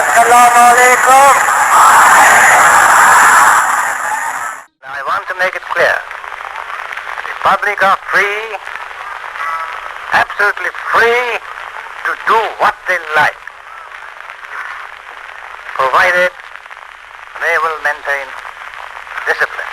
Assalamu alaikum. Now I want to make it clear. The public are free, absolutely free to do what they like, provided they will maintain discipline.